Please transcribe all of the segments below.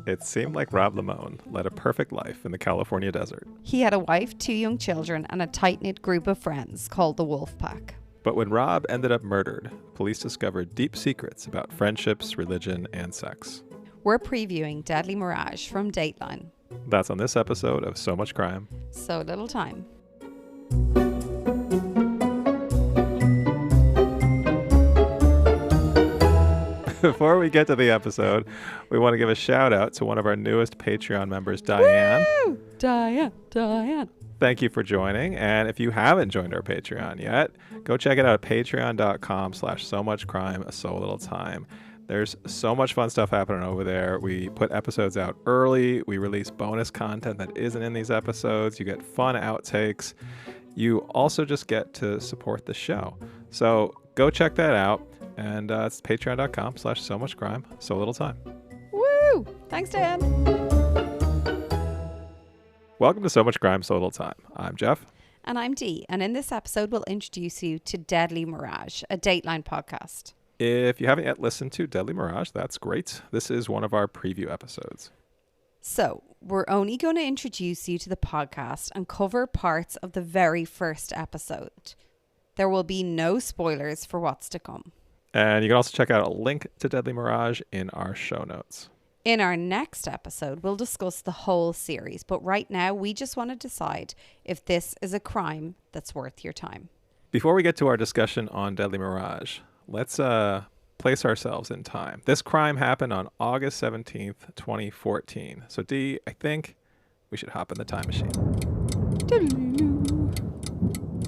It seemed like Rob Limon led a perfect life in the California desert. He had a wife, 2 young children, and a tight-knit group of friends called the Wolf Pack. But when Rob ended up murdered, police discovered deep secrets about friendships, religion, and sex. We're previewing Deadly Mirage from Dateline. That's on this episode of So Much Crime, So Little Time. Before we get to the episode, we want to give a shout out to one of our newest Patreon members, Diane. Woo! Diane. Thank you for joining. And if you haven't joined our Patreon yet, go check it out at patreon.com/so-much-crime, so little time. There's so much fun stuff happening over there. We put episodes out early. We release bonus content that isn't in these episodes. You get fun outtakes. You also just get to support the show. So go check that out. And it's patreon.com/so-much-crime, so little time. Woo! Thanks, Dan. Welcome to So Much Crime, So Little Time. I'm Jeff. And I'm Dee. And in this episode, we'll introduce you to Deadly Mirage, a Dateline podcast. If you haven't yet listened to Deadly Mirage, that's great. This is one of our preview episodes. So, we're only going to introduce you to the podcast and cover parts of the very first episode. There will be no spoilers for what's to come. And you can also check out a link to Deadly Mirage in our show notes. In our next episode, we'll discuss the whole series. But right now, we just want to decide if this is a crime that's worth your time. Before we get to our discussion on Deadly Mirage, let's place ourselves in time. This crime happened on August 17th, 2014. So, Dee, I think we should hop in the time machine.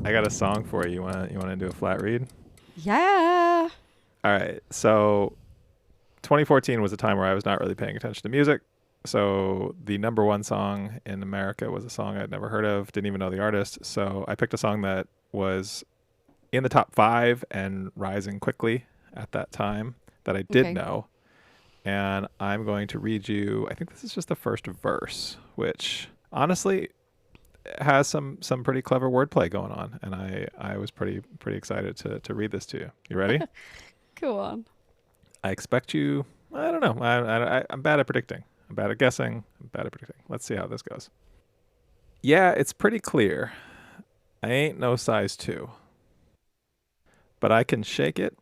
I got a song for you. You want to do a flat read? Yeah. All right. So 2014 was a time where I was not really paying attention to music. So the number one song in America was a song I'd never heard of, didn't even know the artist. So I picked a song that was in the top 5 and rising quickly at that time that I did know. And I'm going to read you, I think this is just the first verse, which honestly has some pretty clever wordplay going on. And I was pretty excited to read this to you. You ready? Go on. I expect you, I don't know. I'm bad at predicting. I'm bad at guessing. I'm bad at predicting. Let's see how this goes. Yeah, it's pretty clear. I ain't no size 2. But I can shake it,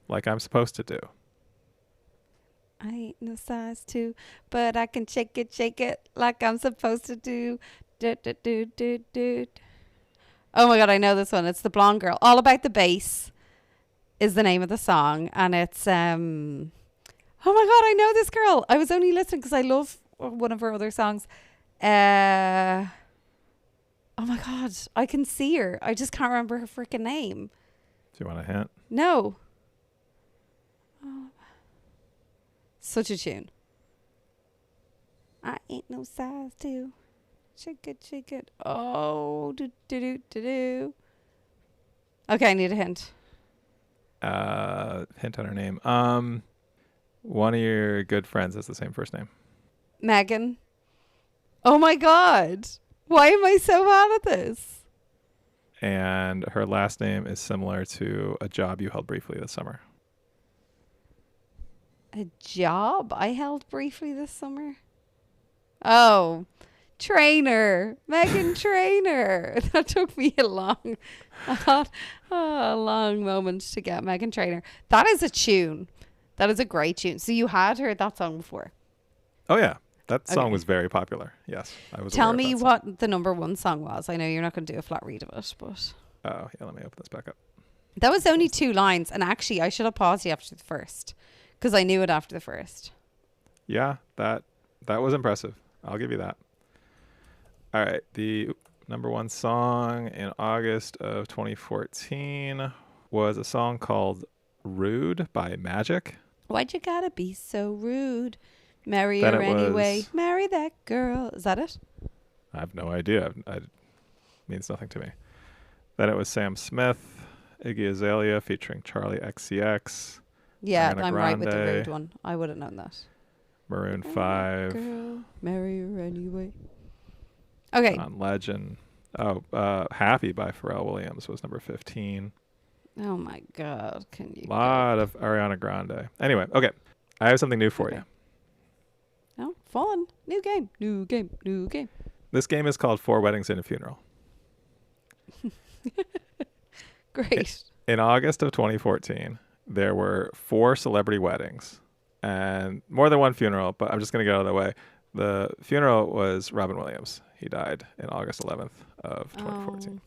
like I'm supposed to do. I ain't no size 2, but I can shake it like I'm supposed to do. Do. Oh my God, I know this one. It's the blonde girl. All About the Bass is the name of the song. And it's, oh my God, I know this girl. I was only listening because I love one of her other songs. Oh my God, I can see her. I just can't remember her freaking name. Do you want a hint? No. Oh. Such a tune. I ain't no size 2. Shake it. Oh, do. Okay, I need a hint. Hint on her name. One of your good friends has the same first name. Megan. Oh my God. Why am I so bad at this? And her last name is similar to a job you held briefly this summer. A job I held briefly this summer? Oh, Trainer. Megan Trainer. That took me a long moment to get Megan Trainer. That is a tune. That is a great tune. So you had heard that song before? Oh, yeah. That song was very popular. Yes, I was. Tell me what the number one song was. I know you're not going to do a flat read of it, but... Oh, yeah, let me open this back up. That was only 2 lines. And actually, I should have paused you after the first because I knew it after the first. Yeah, that was impressive. I'll give you that. All right. The number one song in August of 2014 was a song called Rude by Magic. Why'd you gotta be so rude? Marry her anyway. Marry that girl. Is that it? I have no idea. It means nothing to me. Then it was Sam Smith, Iggy Azalea featuring Charlie XCX. Yeah, Ariana I'm Grande, right with the rude one. I would have known that. Maroon 5. Girl, marry her anyway. Okay. John Legend. Happy by Pharrell Williams was number 15. Oh my God. Can you? A lot of Ariana Grande. Anyway, okay. I have something new for you. Fun. New game. New game. New game. This game is called Four Weddings and a Funeral. Great. In August of 2014, there were 4 celebrity weddings and more than one funeral, but I'm just going to get out of the way. The funeral was Robin Williams. He died in August 11th of 2014.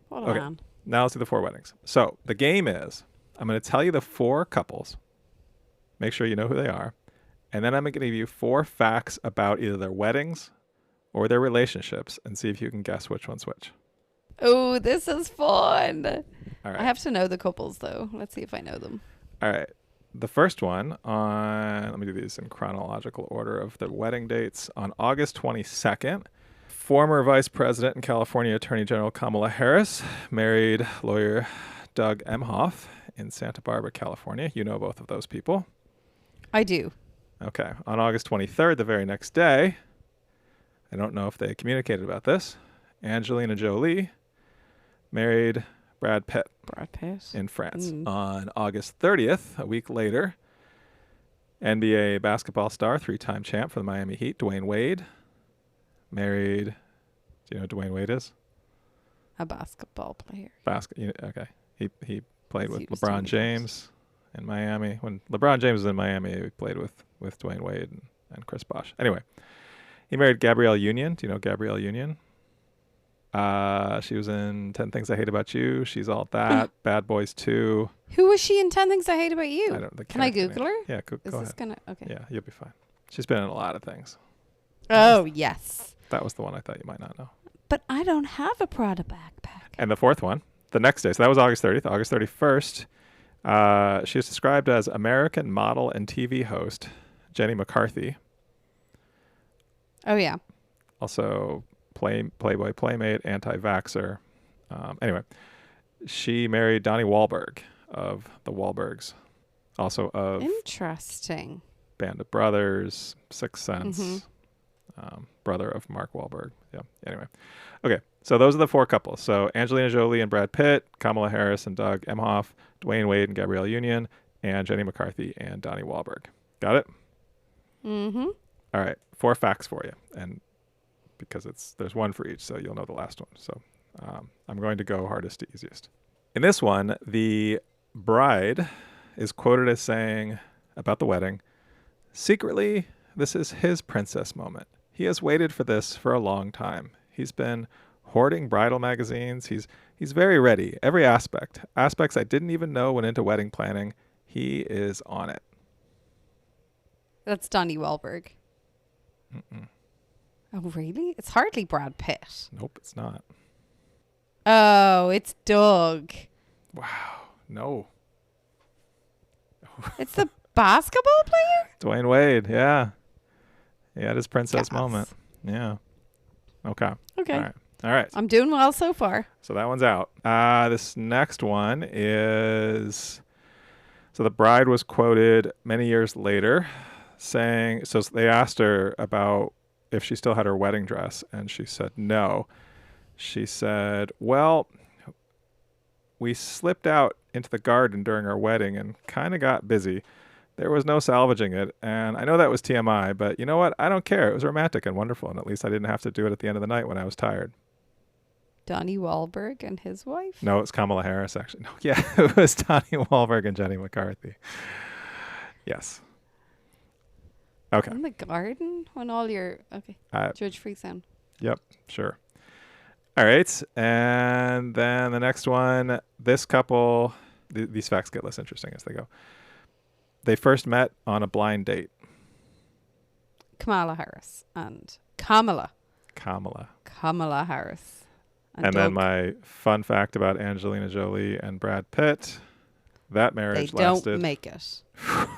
What a Okay. man. Now let's do the 4 weddings. So the game is, I'm going to tell you the 4 couples. Make sure you know who they are. And then I'm going to give you 4 facts about either their weddings or their relationships and see if you can guess which one's which. Oh, this is fun. All right. I have to know the couples, though. Let's see if I know them. All right. The first one let me do these in chronological order of the wedding dates. On August 22nd, former Vice President and California Attorney General Kamala Harris married lawyer Doug Emhoff in Santa Barbara, California. You know both of those people. I do. Okay. On August 23rd, the very next day, I don't know if they communicated about this, Angelina Jolie married Brad Pitt Brad Pitt. in France. On August 30th, a week later, NBA basketball star, 3-time champ for the Miami Heat, Dwayne Wade, married, do you know who Dwayne Wade is? A basketball player. Okay. He played Yes, with he was LeBron doing James in Miami. When LeBron James was in Miami, he played with Dwayne Wade and Chris Bosh. Anyway, he married Gabrielle Union. Do you know Gabrielle Union? She was in 10 Things I Hate About You. She's All That. Bad Boys 2. Who was she in 10 Things I Hate About You? I don't. Can I Google her? Yeah, go Is ahead. this gonna... Okay. Yeah, you'll be fine. She's been in a lot of things. Oh, yes. That was the one I thought you might not know. But I don't have a Prada backpack. And the 4th one, the next day. So that was August 30th. August 31st, she was described as American model and TV host Jenny McCarthy. Oh, yeah. Also Playboy Playmate, anti-vaxxer. Anyway, she married Donnie Wahlberg of the Wahlbergs. Also of Interesting. Band of Brothers, Sixth Sense. Mm-hmm. Brother of Mark Wahlberg. Yeah. Anyway. Okay. So those are the 4 couples. So Angelina Jolie and Brad Pitt, Kamala Harris and Doug Emhoff, Dwayne Wade and Gabrielle Union, and Jenny McCarthy and Donnie Wahlberg. Got it? Mm-hmm. All right. 4 facts for you. And because there's one for each, so you'll know the last one. So I'm going to go hardest to easiest. In this one, the bride is quoted as saying about the wedding, secretly, this is his princess moment. He has waited for this for a long time. He's been hoarding bridal magazines. He's very ready. Every aspects I didn't even know went into wedding planning. He is on it. That's Donnie Wahlberg. Mm-mm. Oh, really? It's hardly Brad Pitt. Nope, it's not. Oh, it's Doug. Wow. No. It's the basketball player? Dwayne Wade. Yeah. He had his princess Yes. moment. Yeah. Okay. Okay. All right. I'm doing well so far. So that one's out. This next one is, so the bride was quoted many years later saying, so they asked her about if she still had her wedding dress, and she said no. She said, well, we slipped out into the garden during our wedding and kind of got busy. There was no salvaging it, and I know that was TMI, but you know what? I don't care. It was romantic and wonderful, and at least I didn't have to do it at the end of the night when I was tired. Donnie Wahlberg and his wife? No, it's Kamala Harris, actually. No, yeah, it was Donnie Wahlberg and Jenny McCarthy. Yes. Okay. In the garden? When all your... Okay. Judge Free Sound. Yep, sure. All right, and then the next one, this couple, these facts get less interesting as they go. They first met on a blind date. Kamala Harris and Kamala Harris. And then my fun fact about Angelina Jolie and Brad Pitt, that marriage they don't lasted make it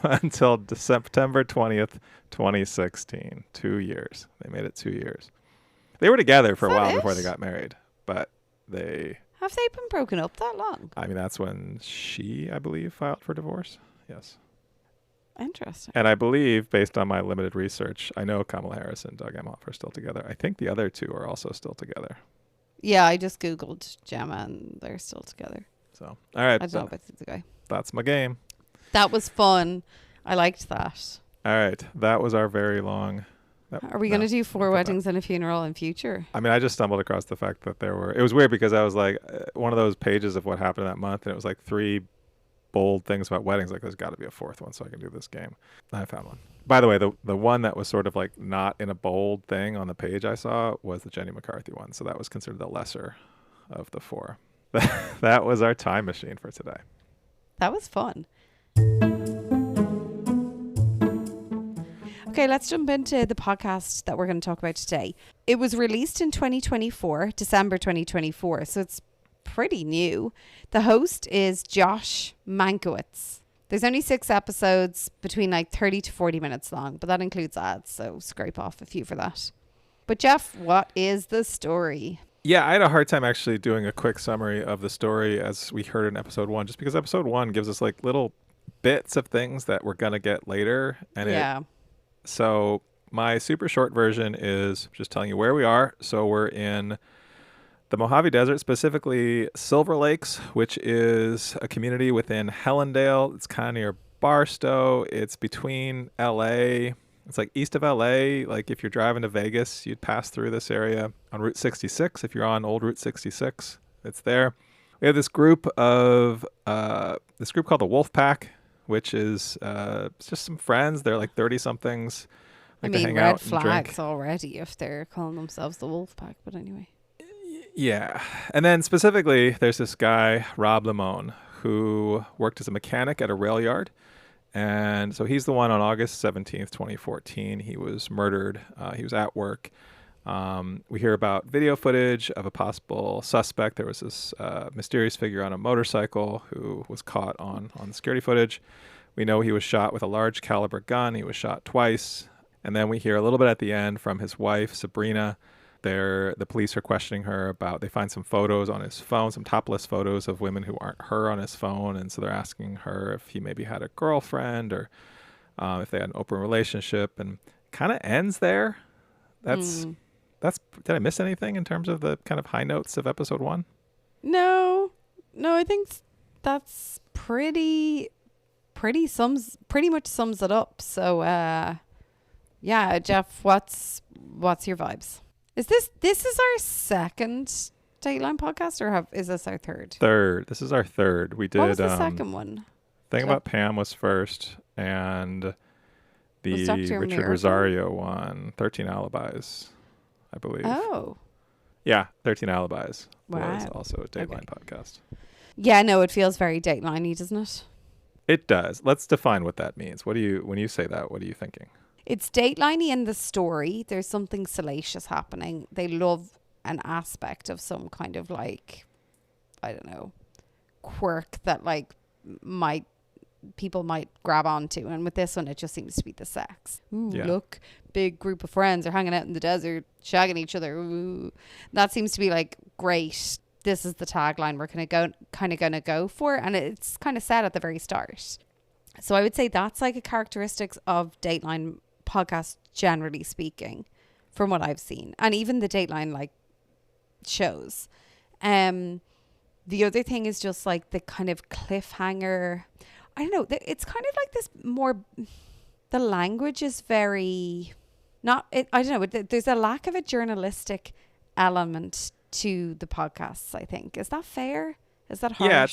until September 20th, 2016. 2 years. They made it 2 years. They were together for a while before they got married, but they... Have they been broken up that long? I mean, that's when she, I believe, filed for divorce. Yes. Interesting. And I believe, based on my limited research, I know Kamala Harris and Doug Emhoff are still together. I think the other 2 are also still together. Yeah, I just Googled Gemma and they're still together. So, all right. I don't know about the guy. That's my game. That was fun. I liked that. All right. That was our very long. Are we going to do 4 weddings and a funeral in future? I mean, I just stumbled across the fact that it was weird because I was like, one of those pages of what happened that month, and it was like 3 bold things about weddings. Like, there's got to be a 4th one so I can do this game. I found one. By the way, the one that was sort of like not in a bold thing on the page I saw was the Jenny McCarthy one. So that was considered the lesser of the 4. That was our time machine for today. That was fun. Okay, let's jump into the podcast that we're going to talk about today. It was released in 2024, December 2024, so it's pretty new. The host is Josh Mankiewicz. There's only 6 episodes between like 30 to 40 minutes long, but that includes ads, so scrape off a few for that. But Jeff, what is the story? Yeah, I had a hard time actually doing a quick summary of the story as we heard in episode 1, just because episode 1 gives us like little bits of things that we're going to get later. And so my super short version is just telling you where we are. So we're in the Mojave Desert, specifically Silver Lakes, which is a community within Helendale. It's kind of near Barstow. It's between LA. It's like east of LA. Like if you're driving to Vegas, you'd pass through this area on Route 66. If you're on old Route 66, it's there. We have this group called the Wolf Pack, which is just some friends. They're like 30-somethings. I mean, red flags already if they're calling themselves the Wolf Pack, but anyway. Yeah. And then specifically, there's this guy, Rob Limon, who worked as a mechanic at a rail yard. And so he's the one on August 17th, 2014. He was murdered. He was at work. We hear about video footage of a possible suspect. There was this mysterious figure on a motorcycle who was caught on the security footage. We know he was shot with a large caliber gun. He was shot twice. And then we hear a little bit at the end from his wife, Sabrina. The police are questioning her about, they find some photos on his phone, some topless photos of women who aren't her on his phone. And so they're asking her if he maybe had a girlfriend or if they had an open relationship, and kind of ends there. Did I miss anything in terms of the kind of high notes of episode 1? No, I think that's pretty much sums it up. So, yeah, Jeff, what's your vibes? Is this is our second Dateline podcast, or is this our third? Third. This is our third. We did. What was the second one? Thing About Pam was first, and the Richard Rosario one, 13 Alibis, I believe. Oh. Yeah, 13 Alibis wow. was also a Dateline podcast. Yeah, no, it feels very Dateline-y, doesn't it? It does. Let's define what that means. When you say that, what are you thinking? It's Dateline-y in the story. There's something salacious happening. They love an aspect of some kind of like, I don't know, quirk that like people might grab onto. And with this one, it just seems to be the sex. Ooh, yeah. Look, big group of friends are hanging out in the desert, shagging each other. Ooh. That seems to be like, great. This is the tagline we're going to go for. And it's kind of said at the very start. So I would say that's like a characteristics of Dateline podcasts, generally speaking, from what I've seen. And even the Dateline like shows. The other thing is just like the kind of cliffhanger. I don't know. It's kind of like this more, the language is very I don't know. There's a lack of a journalistic element to the podcasts, I think. Is that fair? Is that harsh? Yeah,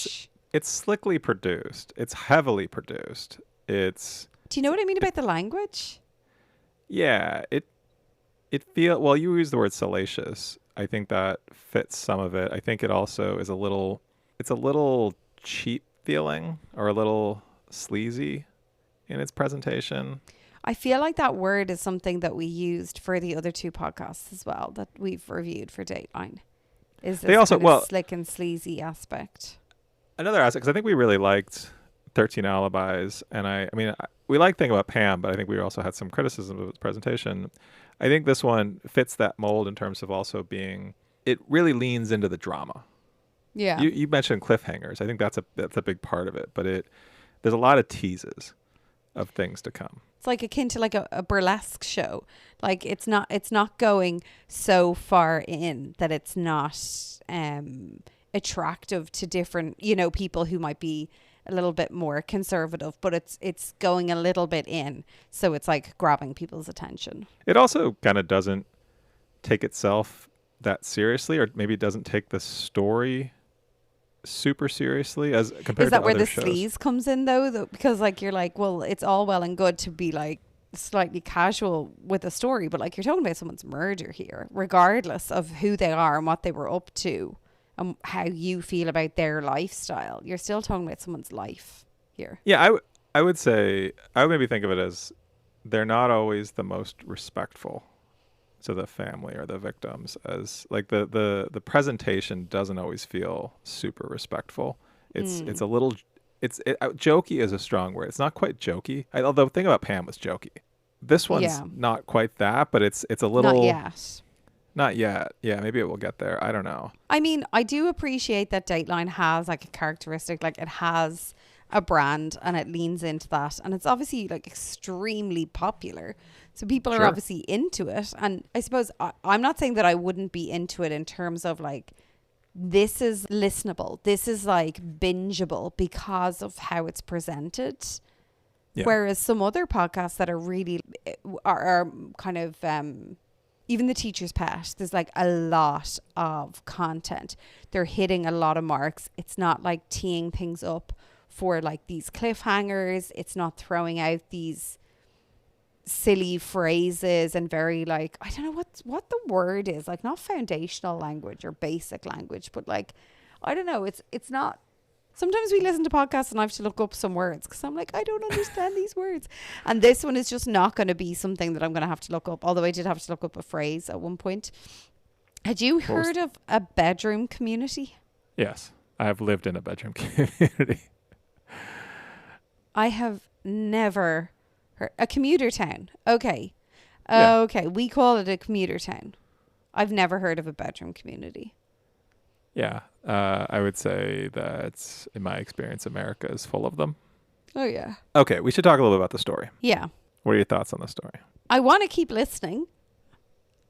it's slickly produced. It's heavily produced. Do you know what I mean about the language? Yeah, well, you use the word salacious. I think that fits some of it. I think it also is a little cheap feeling, or a little sleazy in its presentation. I feel like that word is something that we used for the other 2 podcasts as well that we've reviewed for Dateline. Is this kind of slick and sleazy aspect? Another aspect, because I think we really liked 13 Alibis, and I mean, we like Thing About Pam, but I think we also had some criticism of its presentation. I think this one fits that mold in terms of also being, it really leans into the drama. Yeah. You mentioned cliffhangers. I think that's a big part of it, but there's a lot of teases of things to come. It's like akin to like a burlesque show. Like it's not going so far in that it's not attractive to different, people who might be a little bit more conservative, but it's going a little bit in, so it's like grabbing people's attention. It also kind of doesn't take itself that seriously, or maybe it doesn't take the story super seriously as compared Is that to where other the shows. sleaze comes in though? Because like you're like, well, it's all well and good to be like slightly casual with a story, but like you're talking about someone's murder here, regardless of who they are and what they were up to and how you feel about their lifestyle. You're still talking about someone's life here. Yeah, I would say, I would maybe think of it as they're not always the most respectful to the family or the victims, as like the presentation doesn't always feel super respectful. It's a little jokey is a strong word. It's not quite jokey. Although the thing about Pam was jokey. This one's not quite that, but it's a little Not yet. Not yet. Yeah, maybe it will get there. I don't know. I mean, I do appreciate that Dateline has like a characteristic, like it has a brand and it leans into that, and it's obviously like extremely popular, so people are obviously into it. And I suppose I'm not saying that I wouldn't be into it in terms of like, this is listenable, this is like bingeable because of how it's presented. Whereas some other podcasts that are really are kind of even The Teacher's Pet, there's like a lot of content, they're hitting a lot of marks. It's not like teeing things up for like these cliffhangers. It's not throwing out these silly phrases and very like, I don't know what the word is, like not foundational language or basic language, but like, I don't know, it's not. Sometimes we listen to podcasts and I have to look up some words because I'm like, I don't understand these words. And this one is just not going to be something that I'm going to have to look up. Although I did have to look up a phrase at one point. Had you heard of a bedroom community? Yes, I have lived in a bedroom community. I have never heard. A commuter town. Okay. Yeah. Okay. We call it a commuter town. I've never heard of a bedroom community. Yeah. I would say that in my experience, America is full of them. Oh, yeah. Okay. We should talk a little bit about the story. Yeah. What are your thoughts on the story? I want to keep listening.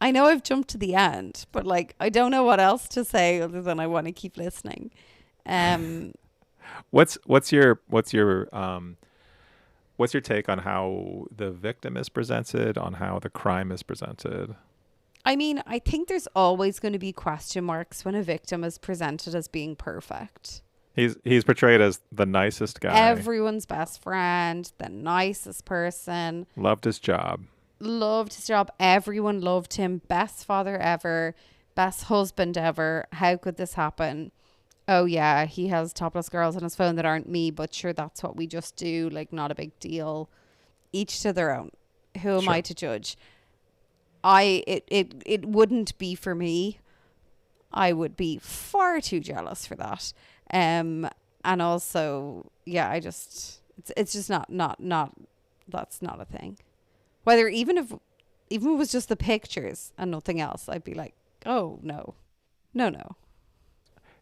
I know I've jumped to the end, but like, I don't know what else to say other than I want to keep listening. What's your take on how the victim is presented, on how the crime is presented? I mean, I think there's always going to be question marks when a victim is presented as being perfect. He's portrayed as the nicest guy. Everyone's best friend, the nicest person. Loved his job. Everyone loved him. Best father ever. Best husband ever. How could this happen? Oh, yeah, he has topless girls on his phone that aren't me, but sure, that's what we just do. Like, not a big deal. Each to their own. Who am I to judge? It wouldn't be for me. I would be far too jealous for that. And also, yeah, it's just not that's not a thing. Whether even if it was just the pictures and nothing else, I'd be like, oh no.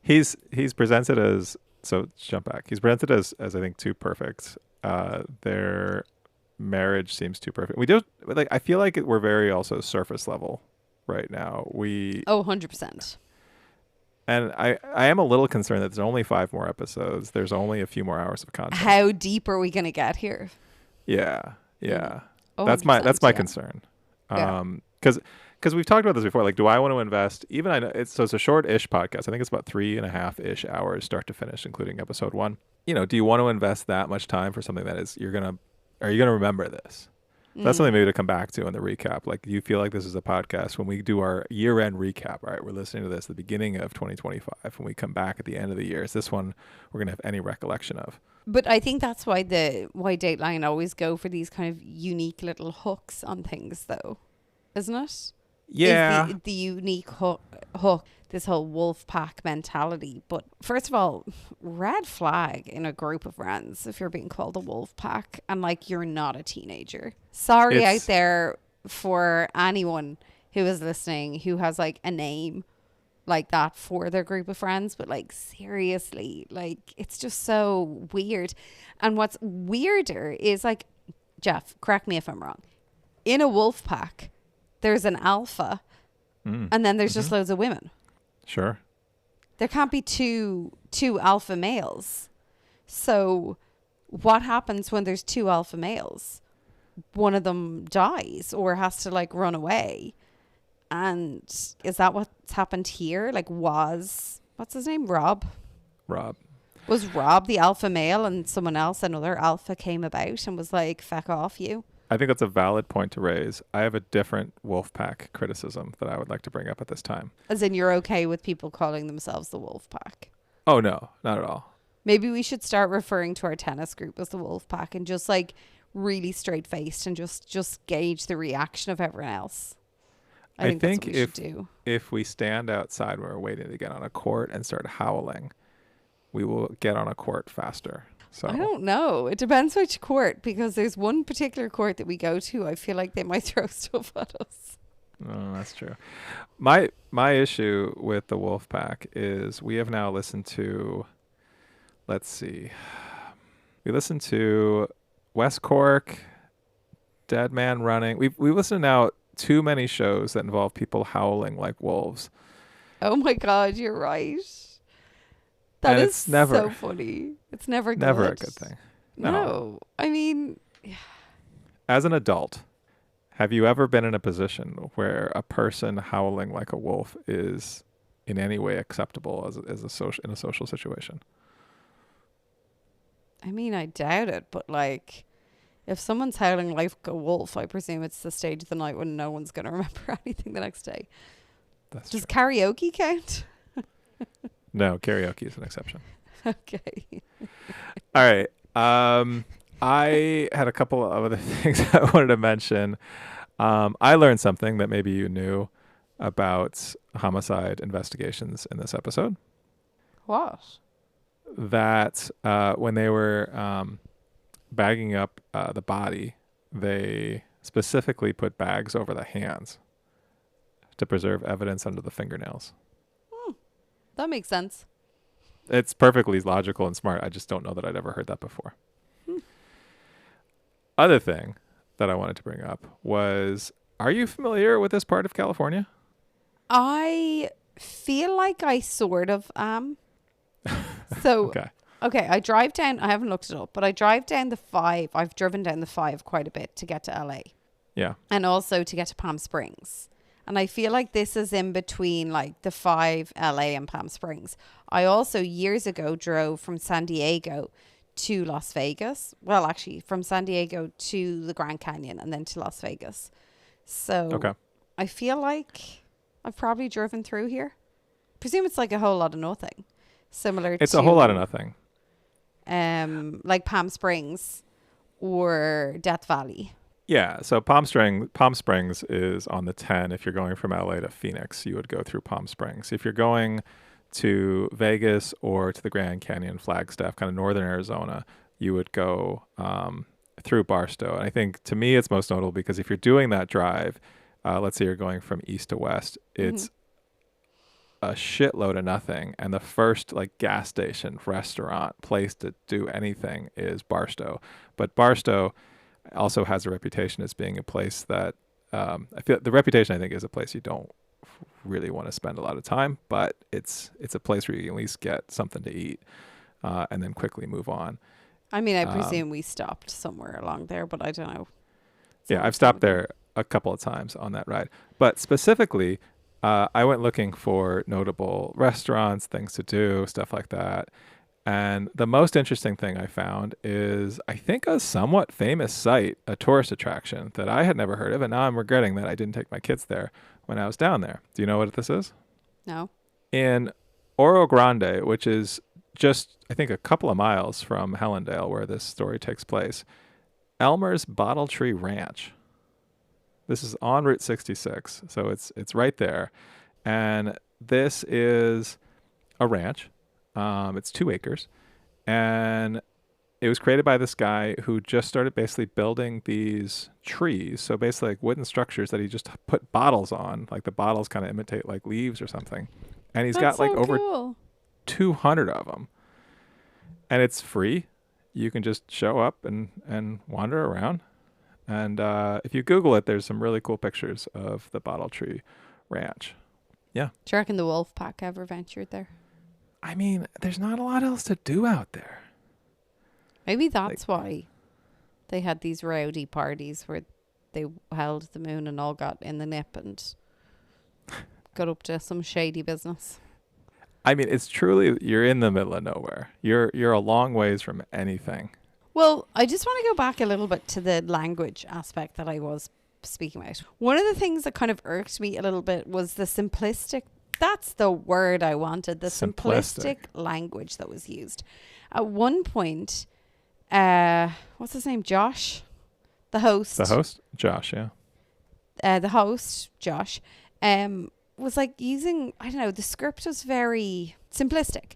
He's presented as, so jump back. He's presented as I think too perfect. Their marriage seems too perfect. We do like, I feel like we're very also surface level right now. 100%. And I am a little concerned that there's only 5 more episodes. There's only a few more hours of content. How deep are we going to get here? Yeah. Oh, That's my concern. Because we've talked about this before. Like, do I want to invest? Even I know it's a short-ish podcast. I think it's about 3.5-ish hours, start to finish, including episode 1. You know, do you want to invest that much time for something that are you gonna remember this? So that's something maybe to come back to in the recap. Like, do you feel like this is a podcast when we do our year-end recap? All right, we're listening to this at the beginning of 2025. When we come back at the end of the year, is this one we're gonna have any recollection of? But I think that's why Dateline always go for these kind of unique little hooks on things, though, isn't it? Yeah. Is the unique hook, this whole wolf pack mentality. But first of all, red flag in a group of friends if you're being called a wolf pack and like you're not a teenager. Sorry out there for anyone who is listening who has like a name like that for their group of friends, but like seriously, like it's just so weird. And what's weirder is like, Jeff, correct me if I'm wrong, in a wolf pack there's an alpha and then there's just loads of women. Sure. There can't be two alpha males. So what happens when there's two alpha males? One of them dies or has to like run away. And is that what's happened here? Like, what's his name? Rob? Was Rob the alpha male and someone else, another alpha, came about and was like, feck off you? I think that's a valid point to raise. I have a different Wolfpack criticism that I would like to bring up at this time. As in, you're okay with people calling themselves the Wolfpack? Oh, no, not at all. Maybe we should start referring to our tennis group as the Wolfpack and just like really straight faced and just gauge the reaction of everyone else. I think that's what we should do. If we stand outside when we're waiting to get on a court and start howling, we will get on a court faster. So I don't know. It depends which court, because there's one particular court that we go to. I feel like they might throw stuff at us. Oh, that's true. My issue with the Wolfpack is we have now listened to, let's see, we listened to West Cork, Dead Man Running. We listened to now too many shows that involve people howling like wolves. Oh my God, you're right. That is so funny. It's never good. Never a good thing. No. I mean, as an adult, have you ever been in a position where a person howling like a wolf is in any way acceptable as a social in a social situation? I mean, I doubt it, but like, if someone's howling like a wolf, I presume it's the stage of the night when no one's going to remember anything the next day. Does karaoke count? No, karaoke is an exception. Okay. All right. I had a couple of other things I wanted to mention. I learned something that maybe you knew about homicide investigations in this episode. What? That when they were bagging up the body, they specifically put bags over the hands to preserve evidence under the fingernails. That makes sense. It's perfectly logical and smart. I just don't know that I'd ever heard that before. Other thing that I wanted to bring up was, are you familiar with this part of California? I feel like I sort of am. So, okay, I drive down, I haven't looked it up, but I drive down the 5. I've driven down the 5 quite a bit to get to LA. Yeah. And also to get to Palm Springs. And I feel like this is in between like the 5, LA and Palm Springs. I also years ago drove from San Diego to Las Vegas. Well, actually from San Diego to the Grand Canyon and then to Las Vegas. So I feel like I've probably driven through here. Presume it's like a whole lot of nothing. It's a whole lot of nothing. Like Palm Springs or Death Valley. Yeah, so Palm Springs is on the 10. If you're going from LA to Phoenix, you would go through Palm Springs. If you're going to Vegas or to the Grand Canyon, Flagstaff, kind of northern Arizona, you would go through Barstow. And I think to me it's most notable because if you're doing that drive, let's say you're going from east to west, it's a shitload of nothing. And the first like gas station, restaurant, place to do anything is Barstow. But Barstow also has a reputation as being a place that I feel the reputation I think is a place you don't really want to spend a lot of time, but it's a place where you can at least get something to eat and then quickly move on. I mean, I presume we stopped somewhere along there, but I don't know. Yeah, I've stopped there a couple of times on that ride. But specifically, I went looking for notable restaurants, things to do, stuff like that. And the most interesting thing I found is, I think, a somewhat famous site, a tourist attraction that I had never heard of. And now I'm regretting that I didn't take my kids there when I was down there. Do you know what this is? No. In Oro Grande, which is just, I think, a couple of miles from Hellendale, where this story takes place, Elmer's Bottle Tree Ranch. This is on Route 66, so it's right there. And this is a ranch. It's 2 acres, and it was created by this guy who just started basically building these trees. So basically like wooden structures that he just put bottles on, like the bottles kind of imitate like leaves or something. And he's got like over 200 of them, and it's free. You can just show up and wander around. And if you Google it, there's some really cool pictures of the Bottle Tree Ranch. Yeah. Do you reckon the Wolfpack ever ventured there? I mean, there's not a lot else to do out there. Maybe that's why they had these rowdy parties where they held the moon and all got in the nip and got up to some shady business. I mean, it's truly, you're in the middle of nowhere. You're a long ways from anything. Well, I just want to go back a little bit to the language aspect that I was speaking about. One of the things that kind of irked me a little bit was the simplistic, that's the word I wanted, the simplistic language that was used. At one point, what's his name? Josh? The host? Josh, yeah. The host, Josh, was like using, I don't know, the script was very simplistic.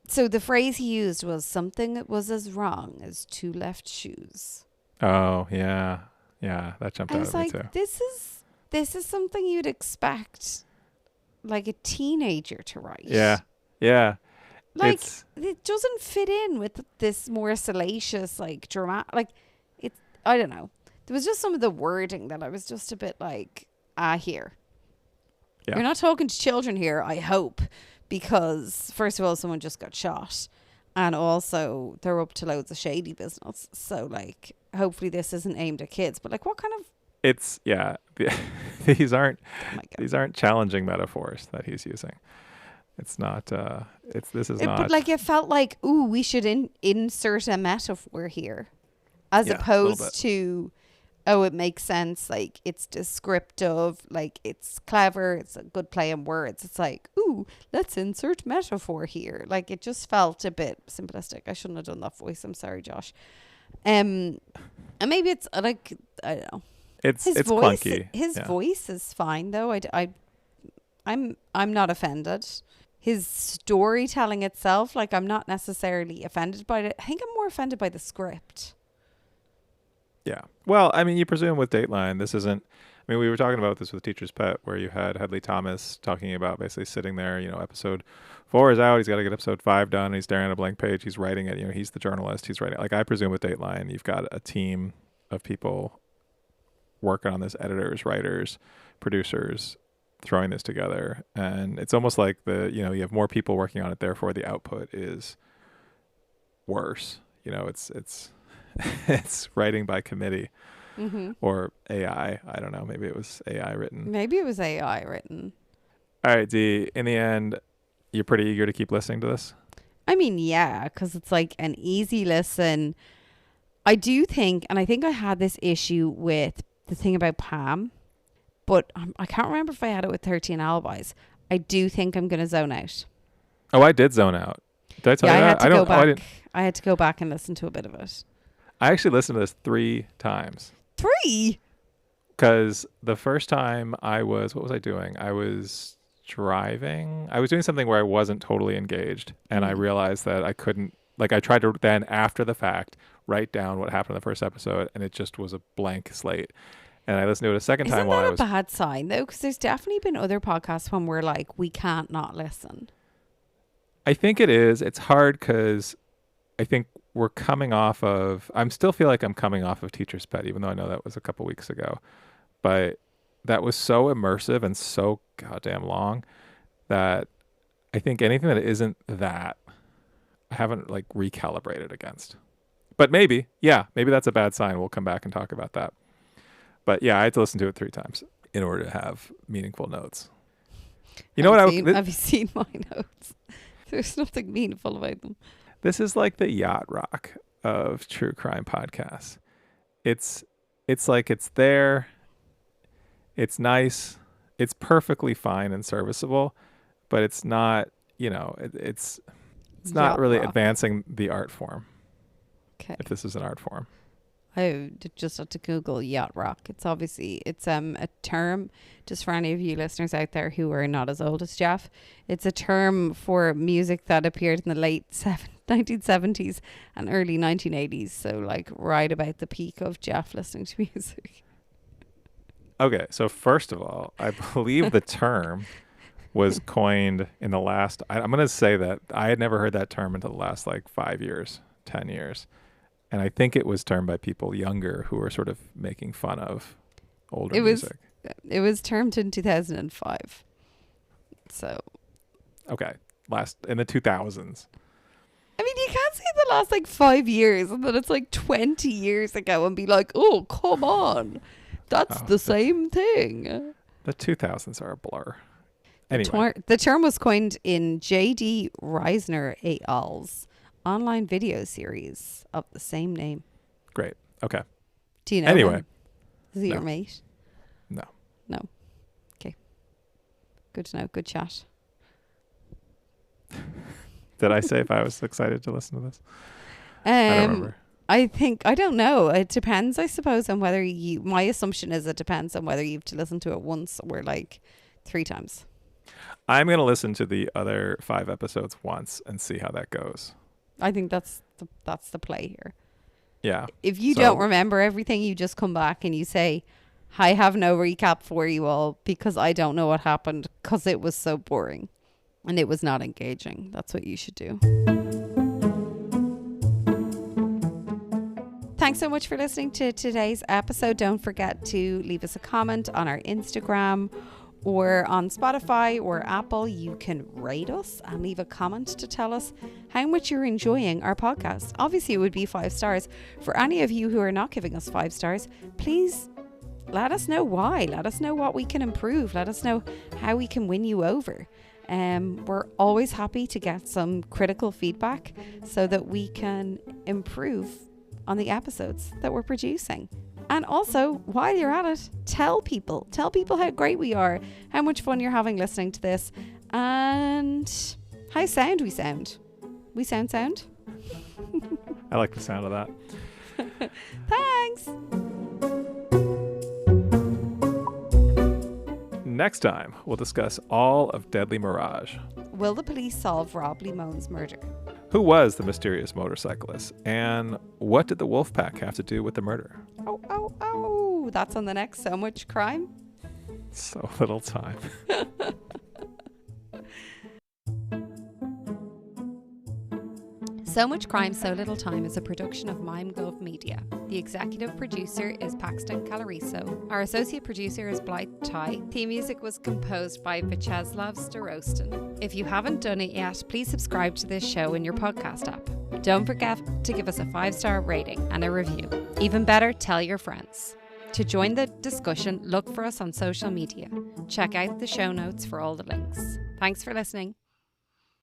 So the phrase he used was something that was as wrong as two left shoes. Oh, yeah. Yeah, that jumped out at me too. This is something you'd expect like a teenager to write. Yeah. Yeah. Like it doesn't fit in with this more salacious, like dramatic, like it, I don't know. There was just some of the wording that I was just a bit like, here. Yeah. You're not talking to children here, I hope, because first of all, someone just got shot, and also they're up to loads of shady business. So like, hopefully this isn't aimed at kids. But like, what kind of? It's these aren't challenging metaphors that he's using. It's not. This is not. But like, it felt like, ooh, we should insert a metaphor here, as opposed to, oh, it makes sense. Like, it's descriptive. Like, it's clever. It's a good play on words. It's like, ooh, let's insert metaphor here. Like, it just felt a bit simplistic. I shouldn't have done that voice. I'm sorry, Josh. And maybe it's like, I don't know. It's voice, clunky. His voice is fine though. I'm not offended. His storytelling itself, like, I'm not necessarily offended by it. I think I'm more offended by the script. Yeah. Well, I mean, you presume with Dateline, this isn't. I mean, we were talking about this with Teacher's Pet, where you had Hedley Thomas talking about basically sitting there. You know, episode 4 is out. He's got to get episode 5 done. He's staring at a blank page. He's writing it. You know, he's the journalist. He's writing. Like, I presume with Dateline, you've got a team of people working on this: editors, writers, producers, throwing this together. And it's almost like you have more people working on it, therefore the output is worse. You know, it's it's writing by committee. Mm-hmm. Or AI. I don't know. Maybe it was AI written. Maybe it was AI written. All right, Dee, in the end, you're pretty eager to keep listening to this? I mean, yeah, because it's like an easy listen. I do think, and I think I had this issue with the thing about Pam, but I can't remember if I had it with 13 Alibis. I do think I'm going to zone out. Oh, I did zone out. Did I tell you that? I had to go back and listen to a bit of it. I actually listened to this 3 times. 3? Because the first time what was I doing? I was driving. I was doing something where I wasn't totally engaged. And I realized that I couldn't, like, I tried to then, after the fact, write down what happened in the first episode. And it just was a blank slate. And I listened to it a second time while I was. Isn't that a bad sign, though? Because there's definitely been other podcasts when we're like, we can't not listen. I think it is. It's hard because I think we're coming off of, I still feel like I'm coming off of Teacher's Pet, even though I know that was a couple weeks ago. But that was so immersive and so goddamn long that I think anything that isn't that, I haven't like recalibrated against. But maybe that's a bad sign. We'll come back and talk about that. But yeah, I had to listen to it 3 times in order to have meaningful notes. You know what? Have you seen my notes? There's nothing meaningful about them. This is like the yacht rock of true crime podcasts. It's like it's there. It's nice. It's perfectly fine and serviceable, but it's not, it's not really advancing the art form. Okay. If this is an art form. I just had to Google yacht rock. It's a term, just for any of you listeners out there who are not as old as Jeff. It's a term for music that appeared in the late 1970s and early 1980s. So like right about the peak of Jeff listening to music. Okay, so first of all, I believe the term was coined in the last, I'm going to say that I had never heard that term until the last like 5 years, 10 years. And I think it was termed by people younger who were sort of making fun of older music. It was termed in 2005. So. Okay. In the 2000s. I mean, you can't can't say the last like 5 years and then it's like 20 years ago and be like, oh, come on. That's the same thing. The 2000s are a blur. Anyway. The term was coined in J.D. Reisner et al.'s online video series of the same name. Great. Okay. Do you know Anyway. him? Is he your mate? No. No. Okay. Good to know. Good chat. Did I say if I was excited to listen to this? I don't remember. I don't know. It depends, I suppose, on whether my assumption is it depends on whether you have to listen to it once or like 3 times. I'm going to listen to the other 5 episodes once and see how that goes. I think that's the play here. Yeah. If you don't remember everything, you just come back and you say, I have no recap for you all because I don't know what happened because it was so boring and it was not engaging. That's what you should do. Thanks so much for listening to today's episode. Don't forget to leave us a comment on our Instagram or on Spotify or Apple. You can rate us and leave a comment to tell us how much you're enjoying our podcast. Obviously, it would be 5 stars. For any of you who are not giving us 5 stars, please let us know why. Let us know what we can improve. Let us know how we can win you over. We're always happy to get some critical feedback so that we can improve on the episodes that we're producing. And also, while you're at it, tell people how great we are, how much fun you're having listening to this, and how sound we sound. We sound? I like the sound of that. Thanks. Next time, we'll discuss all of Deadly Mirage. Will the police solve Rob Limon's murder? Who was the mysterious motorcyclist? And what did the Wolfpack have to do with the murder? Oh. That's on the next So Much Crime. So little time. So Much Crime, So Little Time is a production of MimeGov Media. The executive producer is Paxton Calariso. Our associate producer is Blythe Ty. Theme music was composed by Vyacheslav Starostin. If you haven't done it yet, please subscribe to this show in your podcast app. Don't forget to give us a 5-star rating and a review. Even better, tell your friends. To join the discussion, look for us on social media. Check out the show notes for all the links. Thanks for listening.